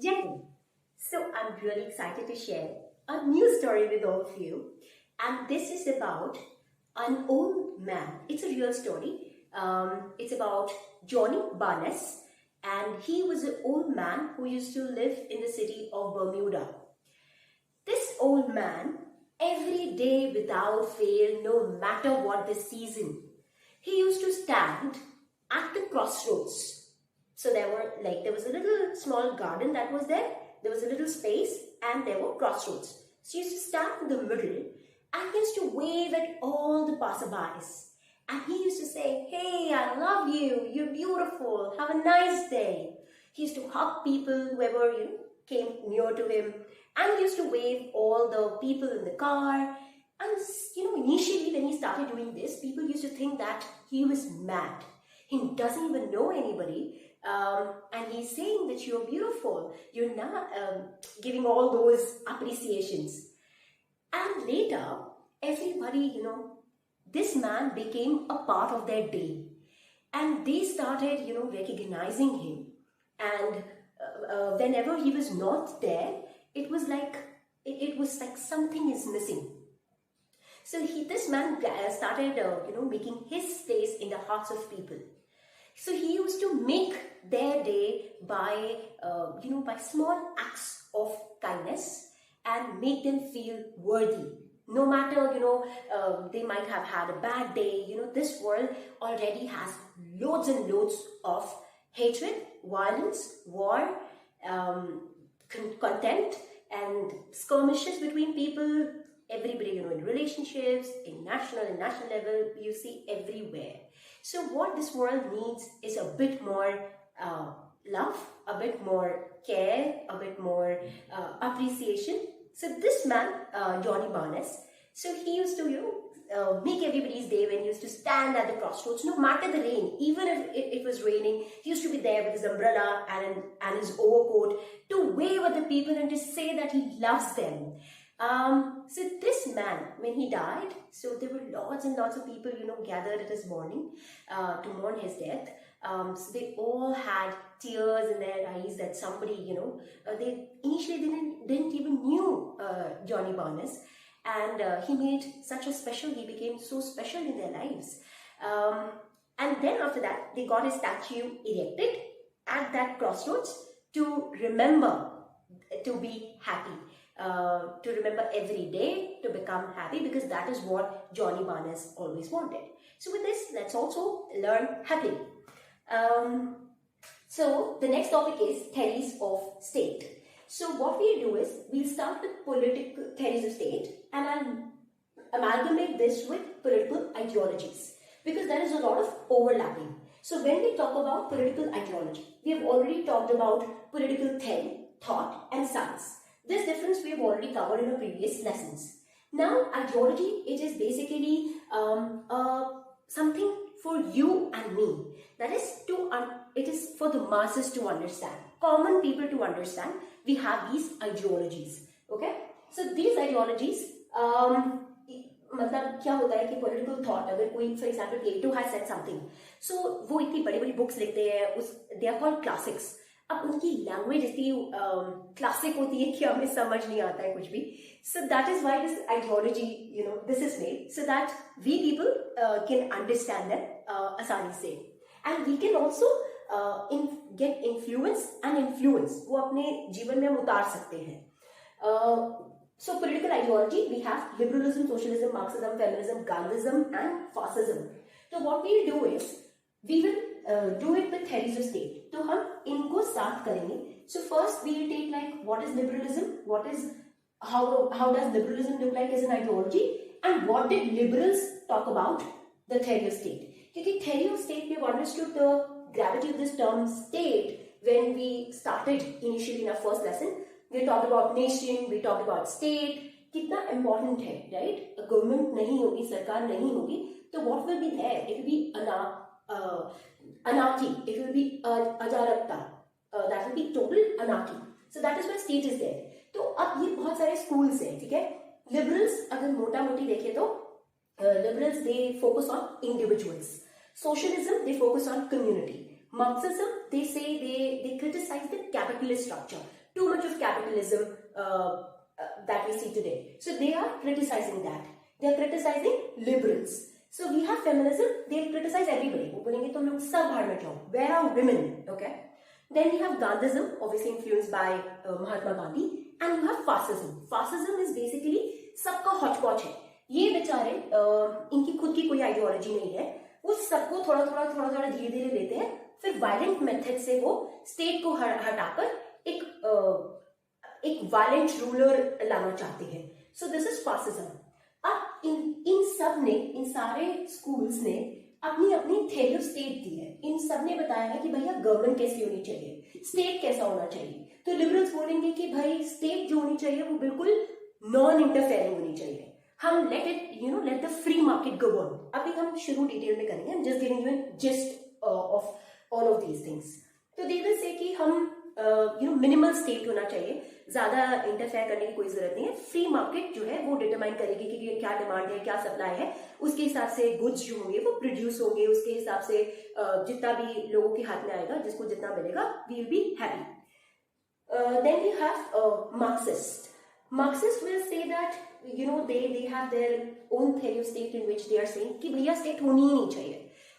Jackie. So I'm really excited to share a new story with all of you. And this is about an old man. It's a real story. It's about Johnny Barnes. And he was an old man who used to live in the city of Bermuda. This old man, every day without fail, no matter what the season, he used to stand at the crossroads. So there was a little small garden that was there. There was a little space and there were crossroads. So he used to stand in the middle and he used to wave at all the passerbys. And he used to say, "Hey, I love you. You're beautiful. Have a nice day." He used to hug people, whoever came near to him, and he used to wave all the people in the car. And initially when he started doing this, people used to think that he was mad. He doesn't even know anybody, and he's saying that you're beautiful. You're not giving all those appreciations. And later, everybody, this man became a part of their day, and they started, recognizing him. And whenever he was not there, it was like something is missing. So this man started, making his place in the hearts of people. So he used to make their day by small acts of kindness and make them feel worthy. No matter, they might have had a bad day. This world already has loads and loads of hatred, violence, war, contempt, and skirmishes between people. Everybody, in relationships, in national level, you see everywhere. So what this world needs is a bit more love, a bit more care, a bit more appreciation. So this man, Johnny Barnes, so he used to, make everybody's day when he used to stand at the crossroads, no matter the rain. Even if it was raining, he used to be there with his umbrella and his overcoat to wave at the people and to say that he loves them. So this man, when he died, so there were lots and lots of people, gathered at his mourning to mourn his death. So they all had tears in their eyes that somebody, they initially didn't even knew Johnny Barnes, and he became so special in their lives. And then after that, they got his statue erected at that crossroads to remember to be happy. To remember every day to become happy, because that is what Johnny Barnes always wanted. So with this, let's also learn happily. So the next topic is theories of state. So what we do is we'll start with political theories of state, and I'll amalgamate this with political ideologies, because there is a lot of overlapping. So when we talk about political ideology, we have already talked about political theory, thought, and science. This difference we have already covered in our previous lessons. Now, ideology, it is basically something for you and me. That is, it is for the masses to understand, common people to understand. We have these ideologies. Okay? So these ideologies, मतलब क्या होता है कि political thought, अगर कोई, for example, Plato has said something, so वो इतनी बड़ी-बड़ी books लिखते हैं, they are called classics. अब उनकी लैंग्वेज इतनी क्लासिक होती है कि हमें समझ नहीं आता है कुछ भी. So that is why this ideology, this is made so that we people can understand them आसानी से, and we can also get influence and influence, वो अपने जीवन में हम उतार सकते हैं. So political ideology, we have liberalism, socialism, Marxism, feminism, Gandhism, and fascism. So what we will do is we will do it with theories of state. तो हम इनको साथ करेंगे. So first we will take like what is liberalism, how does liberalism look like as an ideology, and what did liberals talk about the theory of state. क्योंकि theory of state, we have understood the gravity of this term state when we started initially in our first lesson. We talked about nation, we talked about state, कितना important है, right? A government नहीं होगी, सरकार नहीं होगी, तो what will be there? It will be anarchy, it will be ajarakta, that will be total anarchy. So that is why state is there. तो अब ये बहुत सारे schools हैं, ठीक है? Liberals अगर मोटा मोटी देखें तो liberals, they focus on individuals. Socialism, they focus on community. Marxism, they say they criticize the capitalist structure. too much of capitalism that we see today. So they are criticizing that. They are criticizing liberals. So we have feminism, they criticize everybody. वो बोलेंगे तुम लोग सब बाहर में जाओ. Where are women? Okay. Then we have Gandhism, obviously influenced by Mahatma Gandhi, and you have fascism. Fascism is basically सबका hodgepodge है. ये बेचारे इनकी खुद की कोई आइडियोलॉजी नहीं है, वो सबको थोड़ा थोड़ा धीरे धीरे लेते हैं, फिर वायलेंट मेथड से वो स्टेट को हटाकर एक वायलेंट रूलर लाना चाहते हैं. सो दिस इज फासिज्म. अब इन सब ने, इन सारे स्कूल्स ने अपनी अपनी थ्योरी ऑफ स्टेट दी है. इन सब ने बताया है कि भैया गवर्नमेंट कैसी होनी चाहिए, स्टेट कैसा होना चाहिए. तो लिबरल्स बोलेंगे कि भाई स्टेट जो होनी चाहिए वो बिल्कुल नॉन इंटरफेयरिंग होनी चाहिए. हम let the free market go on. अभी हम शुरू डिटेल में करेंगे. I am just giving you gist of all of these things. तो दे विल से कि हम मिनिमल स्टेट होना चाहिए, ज्यादा इंटरफेयर करने की कोई जरूरत नहीं है. फ्री मार्केट जो है वो डिटरमाइन करेगी कि क्या डिमांड है, क्या सप्लाई है, उसके हिसाब से गुड्स जो होंगे वो प्रोड्यूस होंगे, उसके हिसाब से जितना भी लोगों के हाथ में आएगा, जिसको जितना मिलेगा, we will be happy. Then we have Marxist. Marxists will say that they have their own theory of state in which they are saying कि भैया state होनी ही नहीं चाहिए.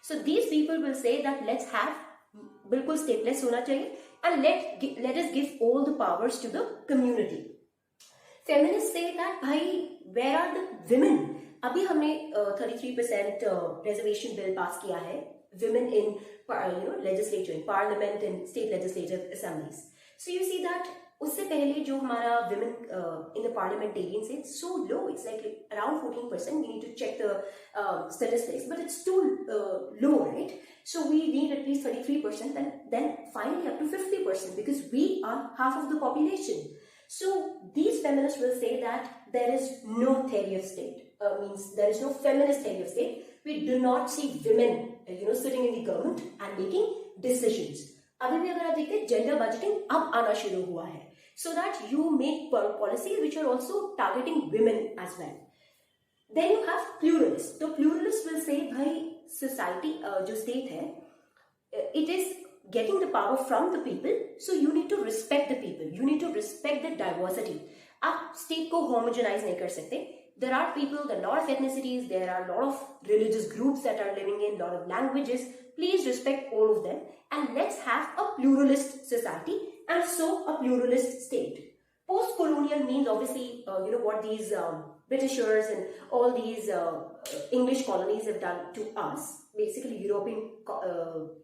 So these people will say that let's have बिल्कुल stateless होना चाहिए and let us give all the powers to the community. Feminists say that भाई where are the women? अभी हमने 33% reservation bill pass किया है, women in legislature, in parliament and state legislative assemblies. So you see that उससे पहले जो हमारा women in the parliamentarians is so low. It's like around 14%. We need to check the statistics, but it's too low, right? So we need at least 33%, and then finally up to 50%, because we are half of the population. So these feminists will say that there is no theory of state. Means there is no feminist theory of state. We do not see women, sitting in the government and making decisions. अभी भी अगर आप देखते हैं gender budgeting अब आना शुरू हुआ है, so that you make policies which are also targeting women as well. Then you have pluralists. So pluralists will say भाई society जो state है, it is getting the power from the people, so you need to respect the people, you need to respect the diversity. आप state को homogenize नहीं कर सकते. There are people, there are a lot of ethnicities, there are a lot of religious groups that are living in, a lot of languages. Please respect all of them and let's have a pluralist society and so a pluralist state. Post-colonial means obviously, what these Britishers and all these English colonies have done to us, basically European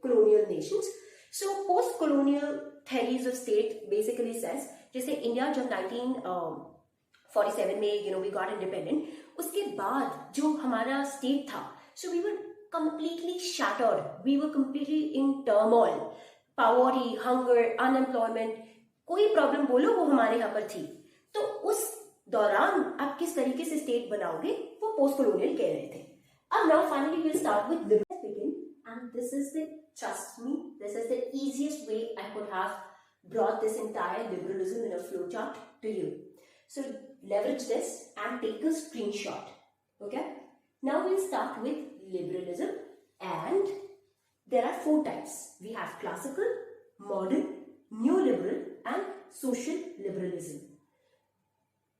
colonial nations. So post-colonial theories of state basically says, जैसे India जब 1947 में we got independent, उसके बाद जो हमारा state था, so we were completely shattered, we were completely in turmoil, poverty, hunger, unemployment, कोई problem बोलो वो हमारे यहाँ पर थी. तो उस दौरान आप किस तरीके से स्टेट बनाओगे वो पोस्ट कॉलोनियल कह रहे थे. अब now finally we will start with liberal begin, and this is the, trust me, this is the easiest way I could have brought this entire liberalism in a flowchart to you. So leverage this and take a screenshot. Okay, now we'll start with liberalism, and there are 4 types. We have classical, modern, neoliberal and social liberalism.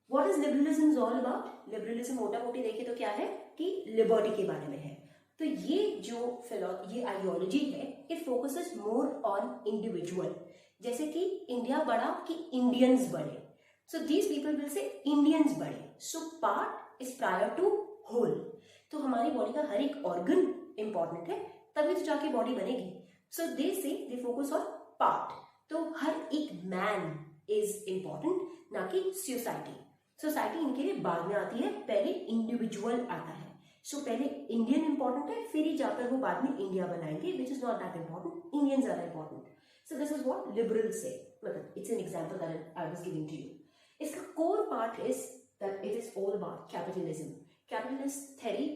What is liberalism is all about? Liberalism मोटा मोटी देखे तो क्या है कि liberty के बारे में है. तो ये जो ये आइडियोलॉजी है, it focuses more on individual. जैसे कि इंडिया बड़ा कि इंडियंस बड़े. So these people will say Indians बड़े. So part is prior to whole. तो हमारी बॉडी का हर एक ऑर्गन इंपॉर्टेंट है, तभी तो जाके बॉडी बनेगी. सो दे फोकस ऑन पार्ट. तो हर एक मैन इज इंपॉर्टेंट, ना कि सोसाइटी. सोसाइटी इनके लिए बाद में आती है, पहले इंडिविजुअल आता है. सो पहले इंडियन इंपॉर्टेंट है, फिर ही जाकर वो बाद में इंडिया बनाएंगे, which is not that important. Indians are important. So this is what liberals say. मतलब it's an example that I was giving to you. इसका core part is that it is all about capitalism. Capitalist theory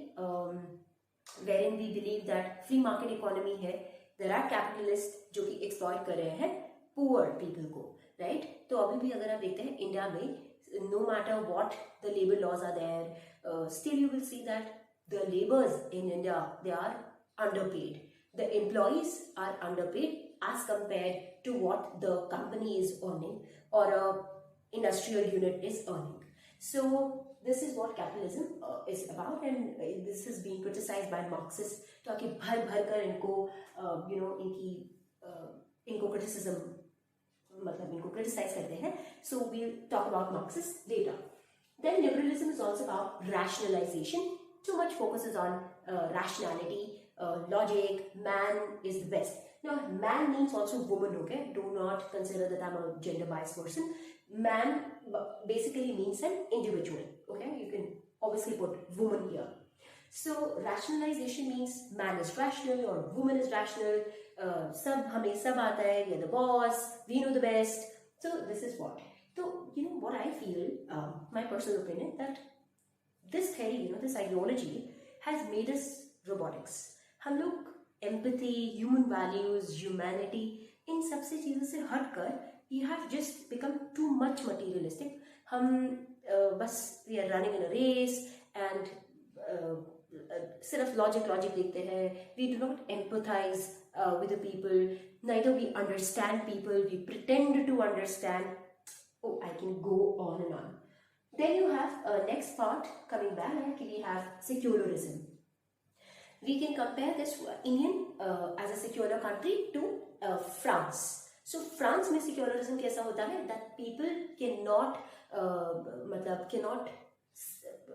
wherein we believe that free market economy है, there are capitalists जो कि exploit कर रहे हैं poor people को, right? तो अभी भी अगर आप देखते हैं इंडिया में, no matter what the labor laws are there, still you will see that the laborers in India, they are underpaid. The employees are underpaid as compared to what the company is earning or a industrial unit is earning. So this is what capitalism is about, and this is being criticized by Marxists. ताकि भर भर कर इनको इनको criticism मतलब इनको criticize करते हैं. So we'll talk about Marxists later. Then liberalism is also about rationalization. Too much focuses on rationality, logic. Man is the best. Now, man means also woman, okay? Do not consider that I'm a gender biased person. Man basically means an individual, okay? You can obviously put woman here. So, rationalization means man is rational or woman is rational. हमें सब आता है, we are the boss, we know the best. So, this is what. So, what I feel, my personal opinion, that this theory, this ideology has made us robotics. हम लोग empathy, human values, humanity, इन सबसे चीज़ों से हटकर we have just become too much materialistic. हम बस we are running in a race and सिर्फ logic देखते हैं. We do not empathize with the people. Neither we understand people. We pretend to understand. Oh, I can go on and on. Then you have next part coming back. We have secularism. We can compare this Indian as a secular country to France. So France में secularism कैसा होता है? That people cannot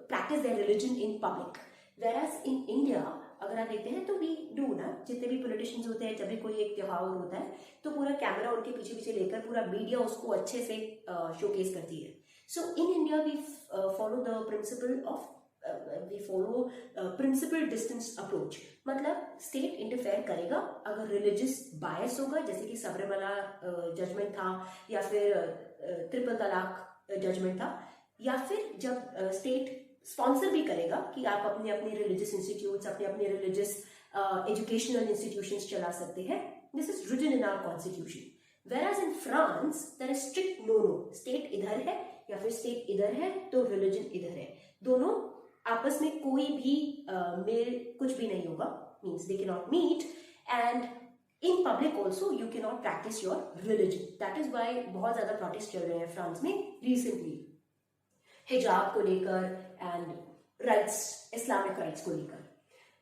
practice their religion in public. Whereas in India अगर आप देखते हैं तो we do ना, जितने भी politicians होते हैं, जब भी कोई एक त्योहार होता है तो पूरा कैमरा उनके पीछे पीछे लेकर पूरा मीडिया उसको अच्छे से शोकेस करती है. So in India we follow the principle of principal distance approach. मतलब state interfere करेगा अगर religious bias होगा, जैसे कि सबरीमला judgment था या फिर ट्रिपल तलाक judgment था, या फिर जब state स्पॉन्सर भी करेगा कि आप अपने अपने रिलीजियस इंस्टीट्यूट्स, अपने अपने रिलीजियस एजुकेशनल इंस्टीट्यूशंस चला सकते हैं. This is written in our constitution. Whereas in France there is strict no. State इधर है या फिर स्टेट इधर है तो रिलीजन इधर है. दोनों आपस में कोई भी मेल कुछ भी नहीं होगा. Means they can not meet and in public also you can not practise your religion. That is why बहुत ज्यादा प्रोटेस्ट चल रहे हैं फ्रांस में रिसेंटली हिजाब को लेकर and rights, Islamic rights को लेकर.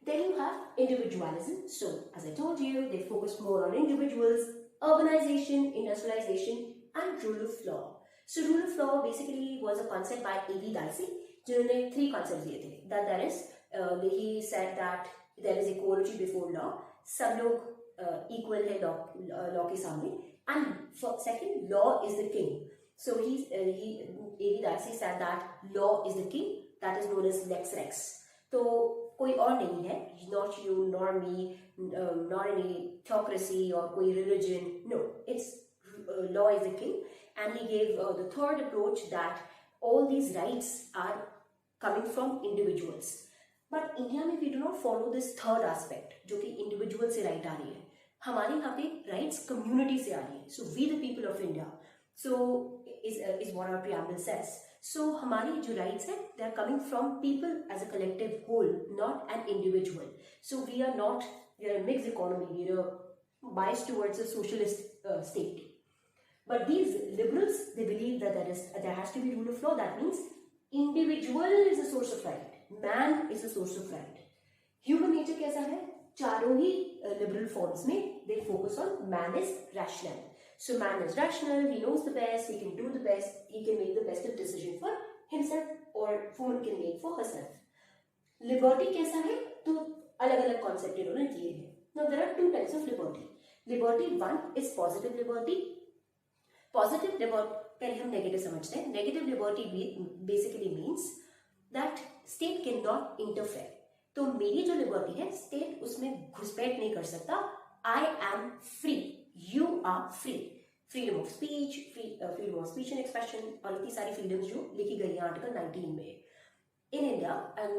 Then you have individualism. So as I told you, they focus more on individuals, urbanization, industrialization, and rule of law. So rule of law basically was a concept by A.V. Dicey, जिन्होंने 3 concepts दिए थे. That there is, he said that there is equality before law. सब लोग equal है law के सामने. And for second, law is the king. So A.V. Dicey said that law is the king. That is known as lex rex. तो कोई और नहीं है, not you nor me, not any theocracy or कोई religion. No, it's law is the king. And he gave the third approach that all these rights are coming from individuals. But India में we do not follow this third aspect, जो कि individual से right आ रही है. हमारे यहाँ पे rights community से आ रही है. So we the people of India. So is what our preamble says. So हमारी जो rights हैं, they are coming from people as a collective whole, not an individual. So we are a mixed economy. We are biased towards a socialist state. But these liberals, they believe that there has to be rule of law. That means individual is a source of right. Man is a source of right. Human nature कैसा है? चारों ही liberal forms में they focus on man is rational. So man is rational, he knows the best, he can do the best, he can make the best of decision for himself or woman can make for herself. Liberty कैसा है? तो अलग अलग concept इन्होंने दिए हैं. Now there are 2 types of liberty. Liberty 1 is positive liberty. Positive liberty पहले हम negative समझते हैं. Negative liberty basically means that state cannot interfere. तो मेरी जो liberty है, state उसमें घुसपैठ नहीं कर सकता. I am free. You are free. Freedom of speech, freedom of speech and expression, और इतनी सारी freedoms जो लिखी गई है आर्टिकल 19 में. In India, and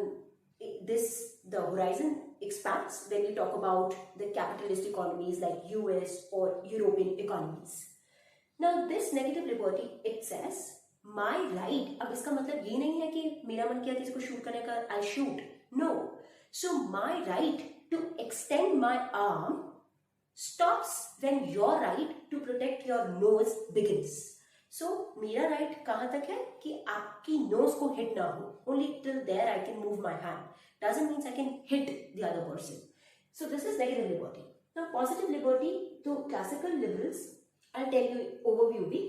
the horizon expands when we talk about the capitalist economies like US or European economies. Now this negative liberty, it says my right. अब इसका मतलब ये नहीं है कि मेरा मन किया किसी को शूट करने का, I shoot. No. So my right to extend my arm stops when your right to protect your nose begins. So मेरा राइट कहाँ तक है कि आपकी नोज को हिट ना हो. Only till there I can move my hand. Doesn't mean I can hit the other person. So this is negative liberty. Now positive liberty to classical liberals, I'll tell you overview भी.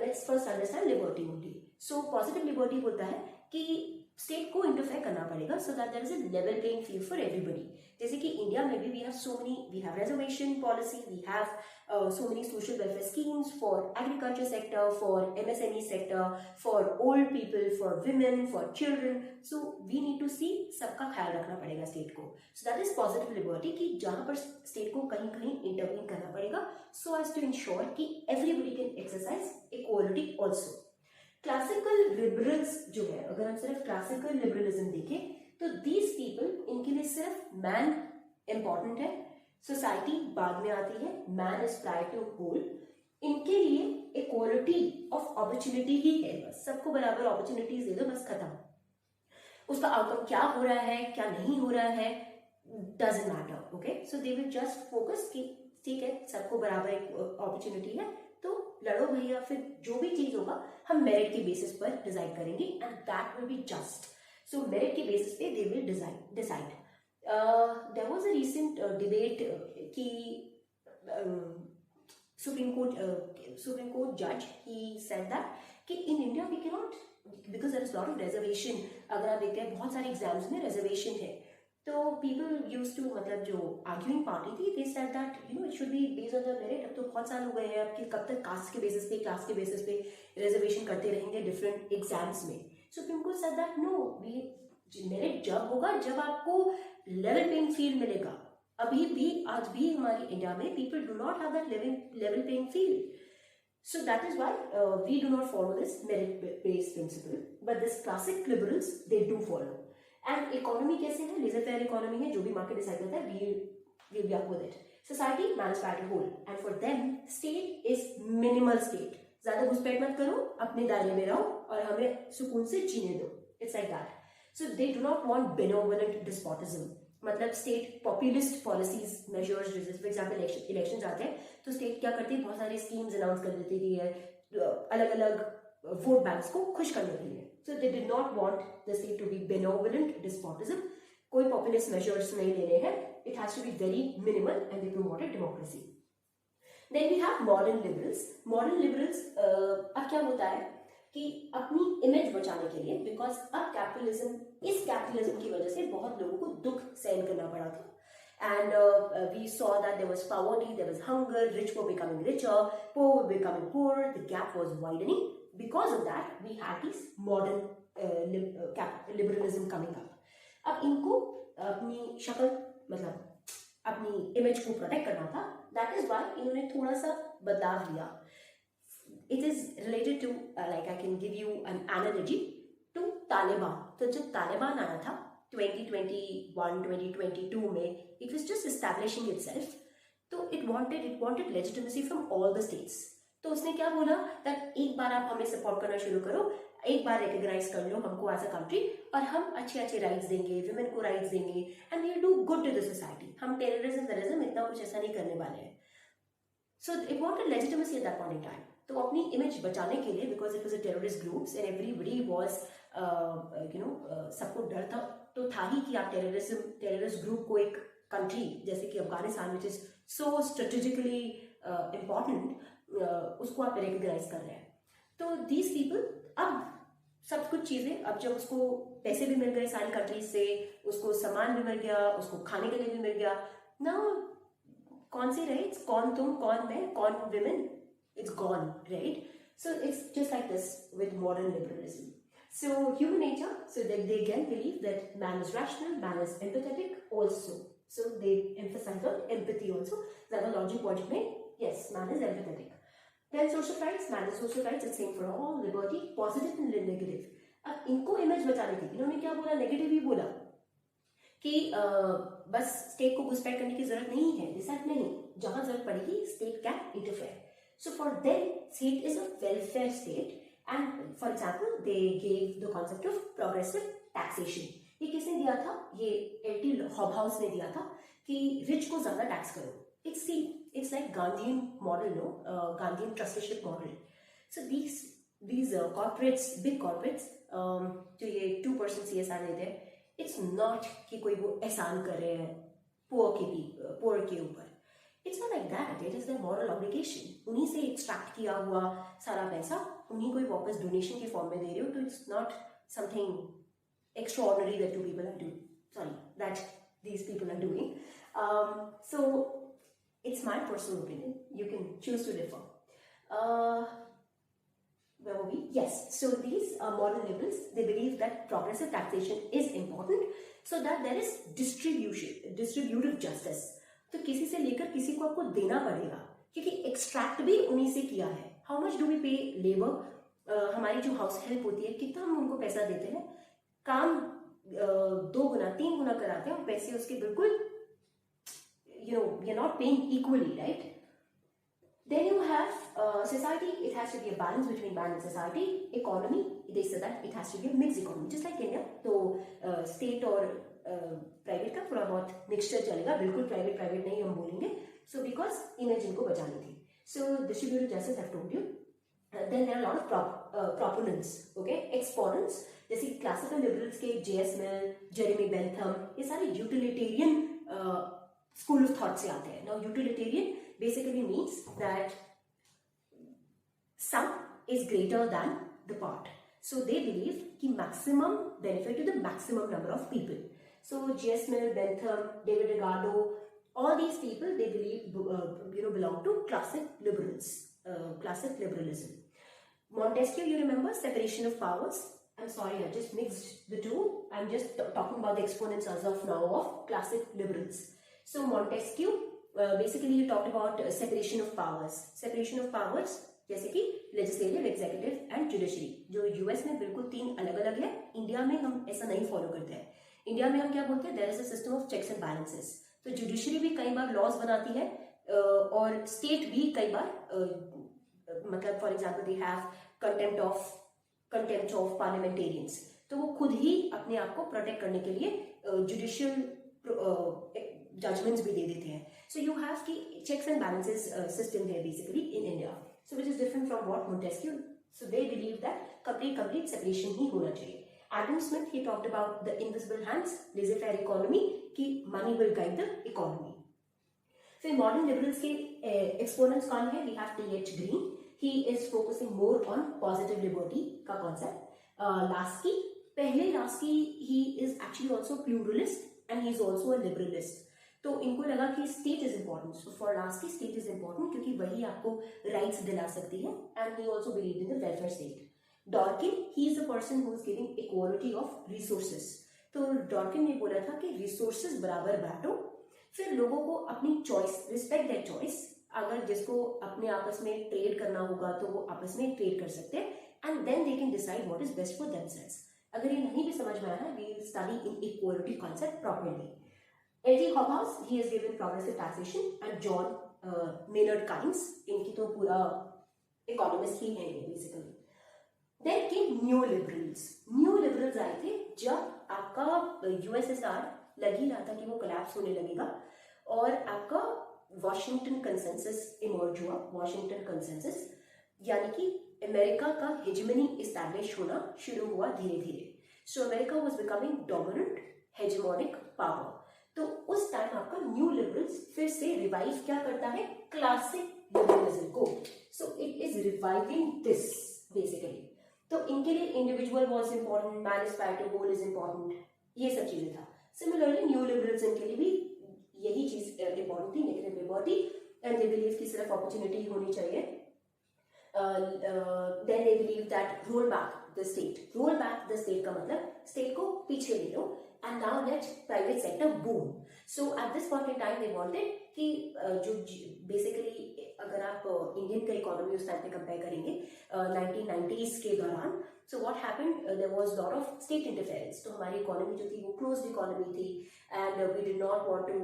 Let's first understand liberty only. So positive liberty बोलता है कि state को interfere करना पड़ेगा so that there is a level playing field for everybody. जैसे कि India में भी we have reservation policy, we have so many social welfare schemes for agriculture sector, for MSME sector, for old people, for women, for children. So we need to see सबका ख्याल रखना पड़ेगा state को. So that is positive liberty कि जहां पर state को कहीं कहीं इंटरवीन करना पड़ेगा सो एज टू इंश्योर कि everybody can exercise equality also. Classical liberals जो है, अगर हम सिर्फ क्लासिकल लिबरलिज्म देखें तो दीज पीपल, इनके लिए सिर्फ मैन इंपॉर्टेंट है, सोसाइटी बाद में आती है, man is prior to whole. इनके लिए इक्वालिटी ऑफ अपॉर्चुनिटी ही है, बस सबको बराबर अपॉर्चुनिटीज दे दो, बस खत्म. उसका आउटकम क्या हो रहा है क्या नहीं हो रहा है doesn't matter. Okay, so they will just focus कि ठीक है सबको बराबर अपॉर्चुनिटी है तो लड़ो भैया, फिर जो भी चीज होगा हम मेरिट के बेसिस पर डिसाइड करेंगे and that will be just. So merit के बेसिस पे they will decide. There was a recent debate कि सुप्रीम कोर्ट जज ही सेड दैट कि in India we can not, because there is lot of reservation. अगर आप देखते हैं बहुत सारे एग्जाम्स में रिजर्वेशन है, तो पीपल यूज टू, मतलब जो आर्ग्यूइंग पार्टी थी, they said that you know it should be based on the merit. अब तो बहुत साल हो गए हैं, अब कि कब तक कास्ट के बेसिस पे, क्लास के बेसिस पे रिजर्वेशन करते रहेंगे डिफरेंट एग्जाम्स में. Supreme Court said that no, merit जब होगा जब आपको लेवल प्लेइंग फील्ड मिलेगा. अभी भी आज भी हमारी इंडिया में people do not have that level playing field. So that is why we do not follow this merit-based principle, but this classic liberals they do follow. And economy कैसे है? laissez-faire economy है, जो भी market decide करता है we be up with it. Society managed by the whole, and for them state is minimal state. ज़्यादा घुसपैठ मत करो, अपने दायरे में रहो और हमें सुकून से जीने दो. It's like that. So they do not want benevolent despotism. मतलब स्टेट पॉपुलिस्ट पॉलिसीज मेजर्स, जैसे फॉर एग्जाम्पल इलेक्शन आते हैं तो स्टेट क्या करती है, बहुत सारी स्कीम्स अनाउंस कर देती है अलग अलग वोट बैंक्स को खुश करने के लिए. So they did not want the state to be benevolent despotism. कोई पॉपुलिस्ट मेजर्स नहीं लेने हैं, it has to be very minimal and they promoted democracy. Then we have modern liberals. Modern liberals अब क्या होता है कि अपनी इमेज बचाने के लिए, बिकॉज अब इस कैपिटलिज्म की वजह से बहुत लोगों को दुख सहन करना पड़ा था. And we saw that there was poverty, there was hunger, rich were becoming richer, poor were becoming poorer, the gap was widening. Because of that, we had this modern liberalism coming up. अब इनको अपनी शक्ल, मतलब अपनी image को protect करना था. That is why इन्होंने थोड़ा सा बदलाव लिया. It is related to, like I can give you an analogy to Taliban. तो जब तालिबान आया था 2021-2022 में, it was just establishing itself. तो it wanted legitimacy from all the states. तो उसने क्या बोला that एक बार आप हमें सपोर्ट करना शुरू करो, एक बार रिकॉग्नाइज कर लो हमको एज अ कंट्री और हम अच्छे राइट्स देंगे, विमेन को राइट्स देंगे and we do good to the society. हम टेररिज्म इतना कुछ ऐसा नहीं करने वाले हैं. So it wanted legitimacy at that point in time. तो अपनी इमेज बचाने के लिए, because it was a terrorist groups and everybody was सबको डर तो था ही कि आप टेररिस्ट ग्रुप को एक कंट्री जैसे कि Afghanistan which is so strategically important, उसको आप रिकॉग्नाइज कर रहे हैं. तो दीज पीपल, अब सब कुछ चीजें, अब जब उसको पैसे भी मिल गए सारी कंट्रीज से, उसको सामान भी मिल गया, उसको खाने के लिए भी मिल गया, ना कौन से राइट्स, कौन तुम, कौन मैं, कौन women, it's gone, right? So it's just like this with modern liberalism. So human nature, so that they again believe that man is rational, man is empathetic also. So they emphasize on empathy also. Zyada logic point mein, yes, man is empathetic. Then social rights, man is social rights, it's same for all, liberty, positive and negative. अब इनको image बचाने की इन्होंने क्या बोला, negative ही बोला कि बस स्टेट को घुसपैठ करने की जरूरत नहीं है. डिसाइड नहीं, जहां जरूरत पड़ेगी state can interfere. So for them, state is a welfare state, and for example, they gave the concept of progressive taxation. ये किसने दिया था? ये L.T. हॉबहाउस ने दिया था कि रिच को ज्यादा टैक्स करो. एक सी it's like Gandhian model, no, Gandhian trusteeship model. So these corporates, big corporates, जो ये 2% CSR देते हैं, it's not कि कोई वो एहसान कर रहे हैं poor के ऊपर. It's not like that. It is their moral obligation. उन्हीं से extract किया हुआ सारा पैसा उन्हीं को ही वापस donation के form में दे रहे हो, तो it's not something extraordinary that that these people are doing. So it's my personal opinion. You can choose to differ. Where were we? Yes. So these modern liberals, they believe that progressive taxation is important so that there is distributive justice. तो किसी से लेकर किसी को आपको देना पड़ेगा, क्योंकि एक्सट्रैक्ट भी उन्हीं से किया है. हाउ मच डू वी पे लेबर, हमारी जो हाउस हेल्प होती है, कितना हम उनको पैसा देते हैं, काम 2 गुना 3 गुना कराते हैं और पैसे उसके बिल्कुल we are not paying equally, right. Then you have society. It has to be a balance between man and society. Economy, they say that it has to be a mixed economy, just like India. तो state और private का थोड़ा बहुत mixture चलेगा, बिल्कुल private नहीं हम बोलेंगे. So because इमेज इनको बचानी थी. So distributive justice I've told you. Then there are a lot of proponents, okay, exponents. जैसे classical liberals के J.S. Mill, Jeremy Bentham, ये सारे utilitarian school of thought से आते हैं. Now utilitarian basically means that sum is greater than the part. So they believe कि maximum benefit to the maximum number of people. So J.S. Mill, Bentham, David Ricardo, all these people, they believe belong to classic liberals, classic liberalism. Montesquieu, you remember separation of powers. I'm sorry, I just mixed the two. I'm just talking about the exponents as of now of classic liberals. So Montesquieu, basically he talked about separation of powers. Separation of powers जैसे कि legislative, executive and judiciary, जो US में बिल्कुल 3 अलग अलग है. India में हम ऐसा नहीं फॉलो करते हैं. इंडिया में हम क्या बोलते हैं, there is a system of checks and balances. तो जुडिशरी भी कई बार लॉज बनाती है और स्टेट भी कई बार मतलब for example they have contempt of parliamentarians. तो वो खुद ही अपने आप को प्रोटेक्ट करने के लिए जुडिशियल जजमेंट्स भी दे देते हैं. So you have the checks and balances system here basically in India. So which is different from what Montesquieu. So they believe that complete separation ही होना चाहिए. Adam Smith, he talked about the invisible hands, laissez-faire economy, कि money will guide the economy. फिर modern liberals के exponents कौन है? We have T.H. Green. He is focusing more on positive liberty का concept. Lasky, पहले Lasky, he is actually also pluralist and he is also a liberalist. तो इनको लगा कि state is important. So for last की state is important क्योंकि वही आपको राइट्स दिला सकती है. And he also believe in the welfare state. Dworkin, he is the person who is giving equality of resources. तो डॉर्किन ने बोला था कि रिसोर्सेज बराबर बांटो, फिर लोगों को अपनी चॉइस, रिस्पेक्ट देयर चॉइस. अगर जिसको अपने आपस में ट्रेड करना होगा तो वो आपस में ट्रेड कर सकते हैं and then they can decide what is best for themselves. अगर ये नहीं भी समझ में आया, we will study in equality concept properly. L.T. Hobhouse, he has given progressive taxation, and John Maynard Keynes, इनकी तो पूरा इकोनॉमिस्ट ही है basically. Then came new liberals. New liberals आए थे जब आपका यूएसएसआर लग ही रहा था कि वो कोलैप्स होने लगेगा और आपका वॉशिंगटन कंसेंसस इमर्ज हुआ. वॉशिंगटन कंसेंसस यानी कि अमेरिका का हेजेमनी इस्टेब्लिश होना शुरू हुआ धीरे धीरे. So America was becoming dominant hegemonic power. तो उस टाइम आपका न्यू लिबरल्स फिर से रिवाइव क्या करता है, क्लासिक लिबरलिज्म को. So it is reviving this basically. तो इनके लिए individual was important, man aspire to goal is important, ये सब चीजें था. सिमिलरली न्यू लिबरलिज्म के लिए भी यही चीज इंपॉर्टेंट थी, negative liberty, and they believe कि सिर्फ अपॉर्चुनिटी होनी चाहिए. Then they believe that roll back the state. Roll back the state का मतलब स्टेट को पीछे ले लो and now let private sector boom. So at this point in time they wanted कि जो basically अगर आप इंडियन का इकोनॉमी उस टाइम पे कंपेयर करेंगे 1990s के दौरान, so what happened, there was lot of state interference. तो हमारी इकोनॉमी जो थी वो क्लोज्ड इकोनॉमी थी and we did not want to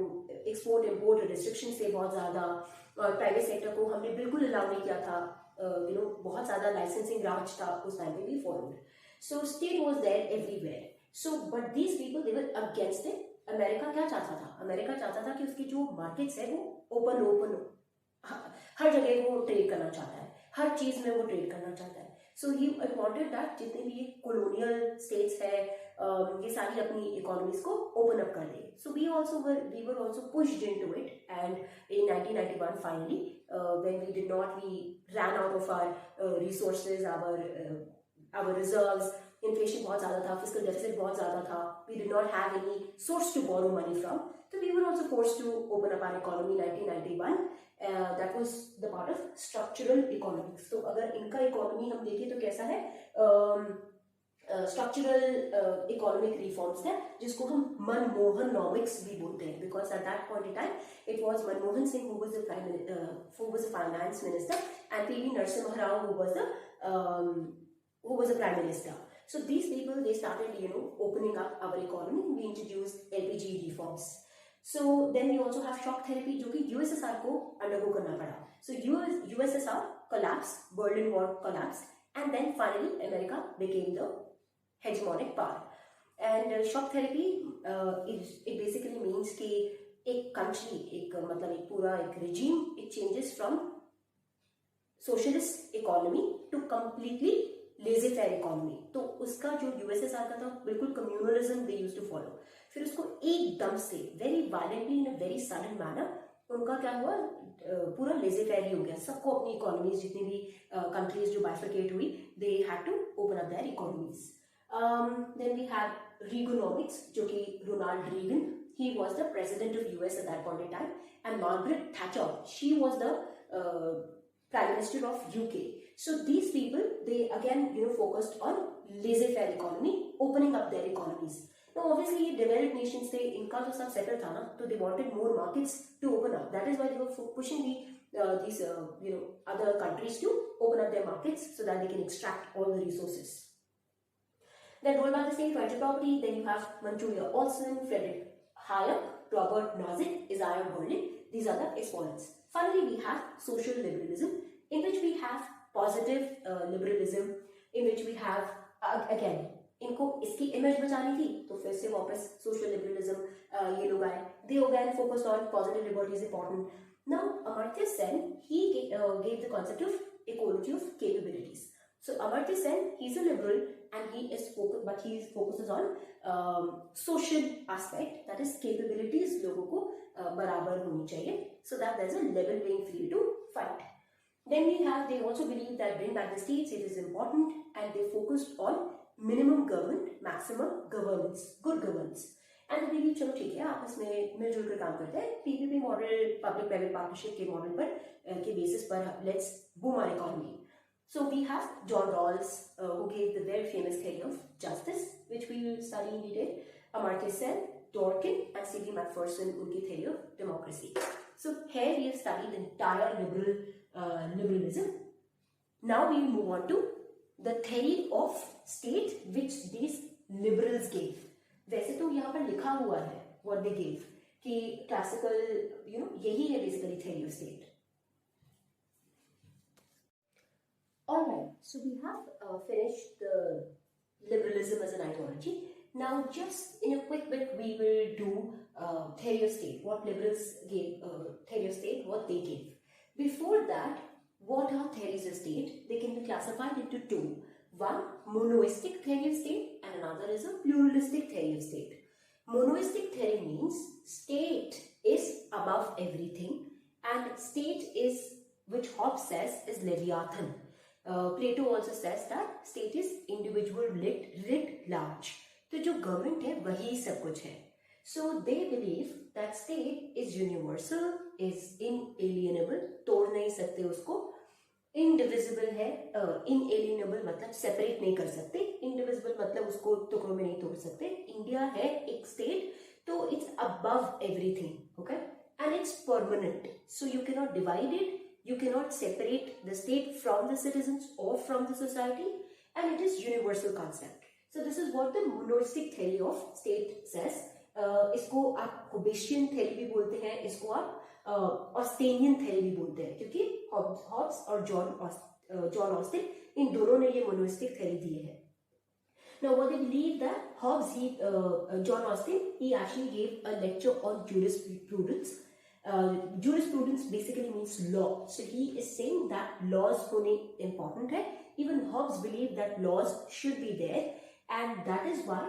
export import restrictions थे बहुत ज्यादा, और प्राइवेट सेक्टर को हमने बिल्कुल अलाउ नहीं किया था. बहुत ज्यादा लाइसेंसिंग राज था उस टाइम पे भी followed. So state was there everywhere. So, but these people, they were against it. America क्या चाहता था? अमेरिका चाहता था कि उसकी जो मार्केट्स है वो ओपन हो. हर जगह वो ट्रेड करना चाहता है, हर चीज में वो ट्रेड करना चाहता है. सो ही वांटेड दैट जितने भी ये कॉलोनियल स्टेट्स है ये सारी अपनी इकोनॉमीज को ओपन अप कर दे. So we were also pushed into it, and in 1991 finally, when we ran out of our resources, our reserves, inflation बहुत ज़्यादा था, fiscal deficit बहुत ज़्यादा था, we did not have any source to borrow money from, so we were also forced to open up our economy 1991. That was the part of structural economics. So अगर इनका economy हम देखें तो कैसा है, स्ट्रक्चरल इकोनॉमिक रिफॉर्म्स है जिसको हम मनमोहनॉमिक्स भी बोलते हैं, because at that point in time it was Manmohan Singh who was the finance minister, and P.V. Narasimha Rao who was the prime minister. So these people, they started opening up our economy. We introduced LPG reforms. So then we also have shock therapy जो कि USSR को undergo करना पड़ा. So USSR collapsed, Berlin Wall collapsed, and then finally America became the hegemonic power. And shock therapy, it basically means कि एक country, मतलब एक पूरा एक regime, it changes from socialist economy to completely laissez-faire economy. तो उसका जो USSR का था बिल्कुल communalism they used to follow. फिर उसको एकदम से very violently in a very sudden manner उनका क्या हुआ, पूरा laissez-faire ही हो गया. सबको अपनी economies, जितनी भी countries जो bifurcate हुई, they had to open up their economies. Then we had Reaganomics, जो कि Ronald Reagan, he was the president of US at that point in time, and Margaret Thatcher, she was the prime minister of UK. So these people, they again focused on laissez-faire economy, opening up their economies. Now obviously ये developed nations थे, इनका तो सब settled था ना, तो they wanted more markets to open up. That is why they were pushing these other countries to open up their markets so that they can extract all the resources. Then roll back the state, venture property. Then you have Manchuria Olson, Frederick Hayek, Robert Nozick, Isaiah Berlin. These are the exponents. Finally, we have social liberalism, in which we have positive liberalism, in which we have again इनको इसकी image बचानी थी तो फिर से वापस social liberalism ये लोग आए. They again focused on positive liberty is important. Now Amartya Sen, he gave the concept of equality of capabilities. So Amartya Sen, he's a liberal and he focuses on social aspect, that is capabilities लोगों को बराबर होनी चाहिए, so that there's a level playing field to fight. Then they also believe that bring back the states, it is important, and they focused on minimum government, maximum governance, good governance. And they believe चलो ठीक है आपस में मिलजुल कर काम करते हैं, PPP model, public private partnership के मॉडल पर के बेसिस पर let's boom our economy. So we have John Rawls who gave the very famous theory of justice, which we will study in detail. Amartya Sen, Dworkin, and C.B. Macpherson, unki theory of democracy. So here we have studied the entire liberalism. Now we will move on to the theory of state which these liberals gave. वैसे तो यहाँ पर लिखा हुआ है what they gave कि classical यही है basically theory of state. Alright, so we have finished the liberalism as an ideology. Now just in a quick bit we will do theory of state, what liberals gave, theory of state, what they gave. Before that, what are theories of state? They can be classified into two. One, monoistic theory of state, and another is a pluralistic theory of state. Monoistic theory means state is above everything, and state is, which Hobbes says, is Leviathan. Plato also says that state is individual writ large. तो जो government है वही सब कुछ है. So they believe that state is universal, is inalienable, तोड़ नहीं सकते उसको, indivisible है, inalienable मतलब separate नहीं कर सकते, indivisible मतलब उसको टुकड़ों में नहीं तोड़ सकते. इंडिया है एक state, तो it's above everything, okay, and it's permanent. So you cannot divide it. You cannot separate the state from the citizens or from the society, and it is universal concept. So this is what the monoistic theory of state says. इसको आप Hobbesian theory भी बोलते हैं, इसको आप Austinian theory भी बोलते हैं, क्योंकि Hobbes और John Austin इन दोनों ने ये monoistic theory दिए हैं. Now what they believe that Hobbes, John Austin, he actually gave a lecture on jurisprudence. jurisprudence basically means law. So he is saying that laws होने important है. Even Hobbes believed that laws should be there, and that is why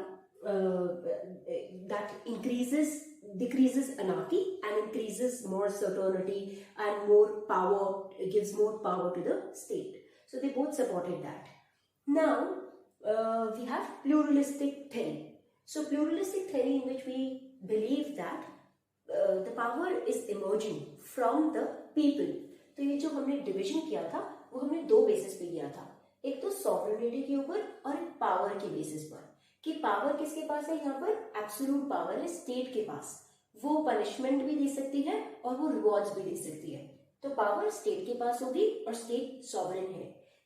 that decreases anarchy and increases more certainty and more power, gives more power to the state. So they both supported that. Now we have pluralistic theory. So pluralistic theory in which we believe that the power is emerging from the people. तो ये जो हमने division किया था वो हमने दो basis पे किया था, एक तो सॉवरेनिटी के ऊपर और एक पावर के बेसिस पर, कि पावर किसके पास है, यहाँ पर एब्सोल्यूट पावर है स्टेट के पास, वो पनिशमेंट भी दे सकती है और वो रिवॉर्ड्स भी दे सकती है, तो पावर स्टेट के पास होगी और स्टेट सॉवरेन है।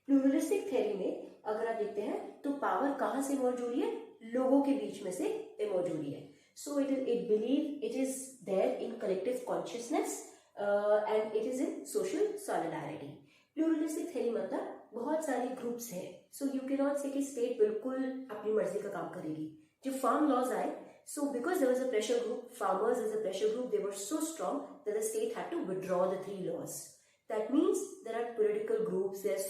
प्लूरलिस्टिक थ्योरी में अगर आप देखते हैं तो पावर कहाँ से इमर्ज हो रही है, लोगों के बीच में से इमर्ज हो रही है। So it believe it is there in collective consciousness and it is in social solidarity. Pluralistic theory मतलब बहुत सारे ग्रुप्स हैं, सो यू कैन नॉट से कि स्टेट बिल्कुल अपनी मर्जी का काम करेगी। जो फार्म लॉज आए, so because there was a pressure group, farmers as a pressure group, they were so strong that the state had to withdraw the 3 laws. That means there are political groups, there are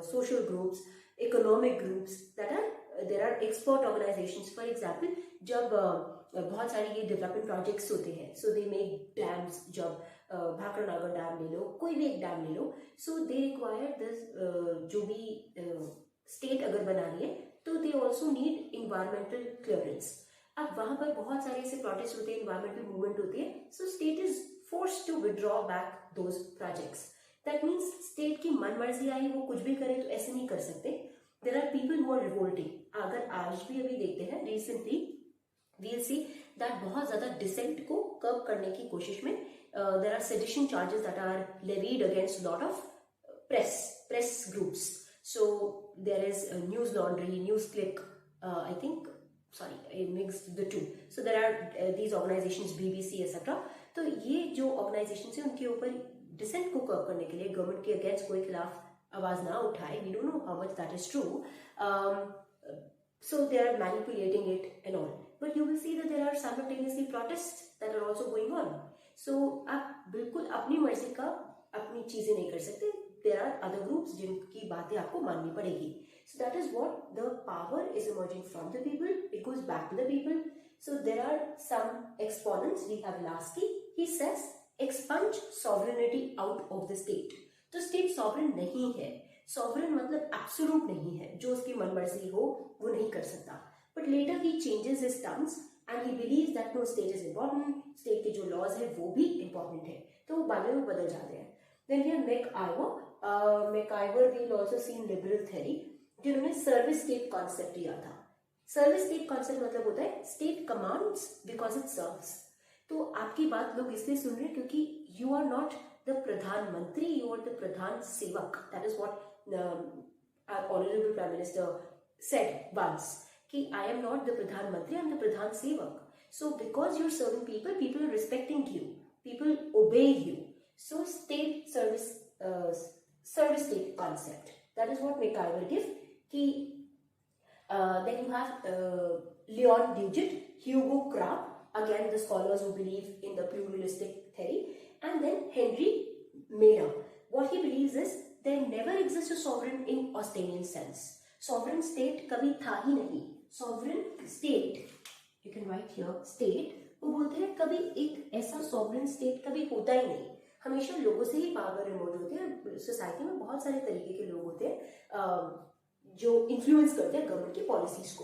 social groups, economic groups, there are export organizations. For example, जब बहुत सारे ये development projects होते हैं, so they make dams, जब भाकरनागर dam ले लो, कोई भी एक डैम ले लो, so they require this जो भी स्टेट अगर बना रही है तो they also need environmental clearance. अब वहां पर बहुत सारे ऐसे प्रोटेस्ट होते हैं, एनवायरमेंटल मूवमेंट होती है, so state is forced to withdraw back those projects. That means state की मन मर्जी आई वो कुछ भी करे तो ऐसे नहीं कर सकते। There are people who are revolting. अगर आज भी अभी देखते हैं recently we will see that बहुत ज्यादा डिसेंट को कर्ब करने की कोशिश में there are sedition charges that are levied against lot of press groups. So there is news laundry, news click, I think sorry, I mixed the two. So there are these organizations, BBC, etc. तो ये जो organizations हैं उनके ऊपर dissent को curve करने के लिए गवर्नमेंट के अगेंस्ट कोई खिलाफ आवाज ना उठाए, we don't know how much that is true. So they are manipulating it and all. But you will see that there are simultaneously protests that are also going on. So आप बिल्कुल अपनी मर्जी का अपनी चीजें नहीं कर सकते. There are other groups जिनकी बातें आपको माननी पड़ेगी. So that is what the power is emerging from the people. It goes back to the people. So there are some exponents. We have Lasky. He says expunge sovereignty out of the state. तो state sovereign नहीं है. Sovereign मतलब absolute नहीं है. जो उसकी मनमर्जी हो वो नहीं कर सकता. But later he changes his stance and he believes that no, state is important. State के जो laws है वो भी important है. तो वो बाद में बदल जाते हैं. Then we have MacIver. MacIver we will also see in liberal theory. जिन्होंने सर्विस स्टेट कॉन्सेप्ट लिया था। सर्विस स्टेट कॉन्सेप्ट मतलब होता है state commands because it serves. तो आपकी बात लोग इसलिए सुन रहे हैं क्योंकि यू आर नॉट द प्रधानमंत्री, यू आर द प्रधान सेवक। That is what honourable prime minister said once कि आई एम नॉट द प्रधानमंत्री, I am the Pradhan sevak. So because you are serving people, people are respecting you, people obey you. So state service state concept, that is what MacIver गिव। Then you have Leon Dugin, Hugo Krapp, again the scholars who believe in the pluralistic theory, and then Henry Mayer. What he believes is there never exists a sovereign in Austinian sense. Sovereign state कभी था ही नहीं. Sovereign state, you can write here state, वो बोलते हैं कभी एक ऐसा sovereign state कभी होता ही नहीं. हमेशा लोगों से ही पावर रिमोट होते हैं। सोसाइटी में बहुत सारे तरीके के लोग होते हैं जो इन्फ्लुएंस करते हैं गवर्नमेंट की पॉलिसीज को।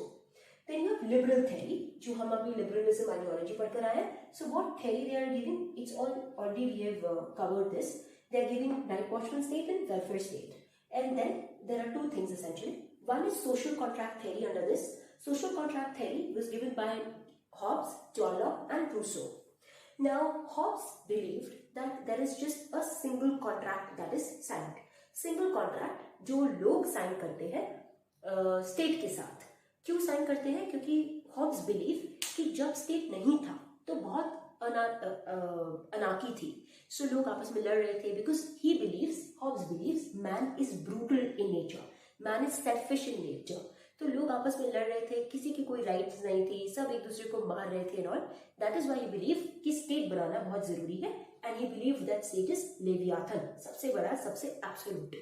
Then you have liberal theory, जो हम अभी लिबरलिज्म आइडियोलॉजी पढ़कर आए हैं। So what theory they are giving, it's all already we have covered this. They are giving night watchman state and welfare state, and then there are two things essentially. One is social contract theory under this. Social contract theory was given by Hobbes, John Locke and Rousseau. Now Hobbes believed that there is just a single contract that is signed. Single contract जो लोग sign करते हैं state के साथ। क्यों sign करते हैं? क्योंकि हॉब्स बिलीव कि जब स्टेट नहीं था तो बहुत अनाकी थी, सो लोग आपस में लड़ रहे थे। Because he believes, Hobbes believes man is brutal in nature, man is selfish in nature. तो लोग आपस में लड़ रहे थे, किसी की कोई राइट्स नहीं थी, सब एक दूसरे को मार रहे थे and all. That is why he believe कि स्टेट बनाना बहुत जरूरी है. And he believe that state is Leviathan, सबसे बड़ा, सबसे एब्सोल्यूट.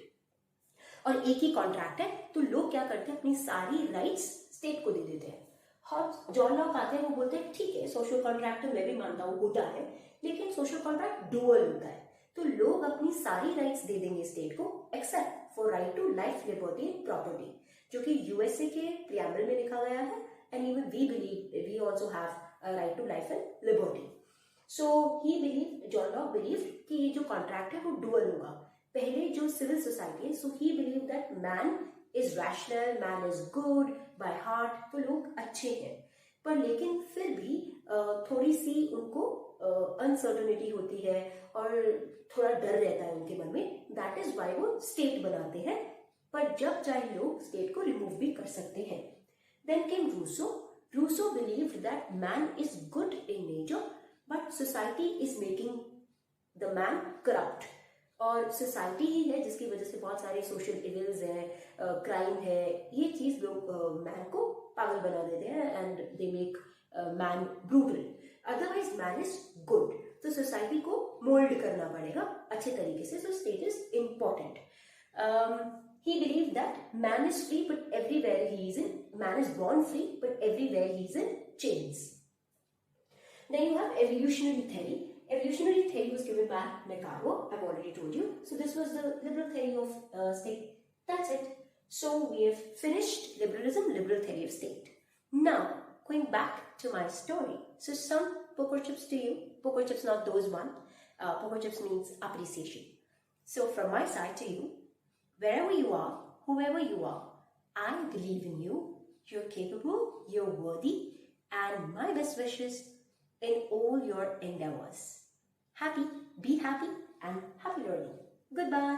और एक ही कॉन्ट्रैक्ट है, तो लोग क्या करते हैं, अपनी सारी राइट्स स्टेट को दे देते हैं. और जॉन लॉक आते हैं, वो बोलते हैं ठीक है, सोशल कॉन्ट्रैक्ट तो मैं भी मानता हूँ होता है, लेकिन सोशल कॉन्ट्रैक्ट डुअल होता है. तो लोग अपनी सारी राइट्स दे देंगे स्टेट को, except for right to life, liberty and property, जो कि यूएसए के प्रियम्बल में लिखा गया है. And even we also have right to life and liberty. So John Locke believe कि ये जो कॉन्ट्रैक्ट है वो डुअल होगा. पहले जो सिविल सोसाइटी है, so he believe that man is rational, man is good by heart, तो लोग अच्छे हैं. पर लेकिन फिर भी थोड़ी सी उनको अनसर्टनिटी होती है और थोड़ा डर रहता है उनके मन में. दैट इज वाई वो स्टेट बनाते हैं, पर जब चाहे लोग स्टेट को रिमूव भी कर सकते हैं. Then came Rousseau. Rousseau believed that man is good in nature, but society is making the man corrupt. और सोसाइटी ही है जिसकी वजह से बहुत सारे सोशल इविल्स हैं, क्राइम है, ये चीज लोग मैन को पागल बना देते हैं and they make man brutal. Otherwise man is good. तो सोसाइटी को मोल्ड करना पड़ेगा अच्छे तरीके से. So state is important. He believe that man is free but everywhere he is in, man is born free but everywhere he is in chains. Then you have evolutionary theory. Evolutionary theory was given by McCarthy. I've already told you. So this was the liberal theory of state. That's it. So we have finished liberalism, liberal theory of state. Now going back to my story. So some poker chips to you. Poker chips, not those one. Poker chips means appreciation. So from my side to you, wherever you are, whoever you are, I believe in you. You're capable. You're worthy. And my best wishes in all your endeavors. Be happy, and happy learning. Goodbye.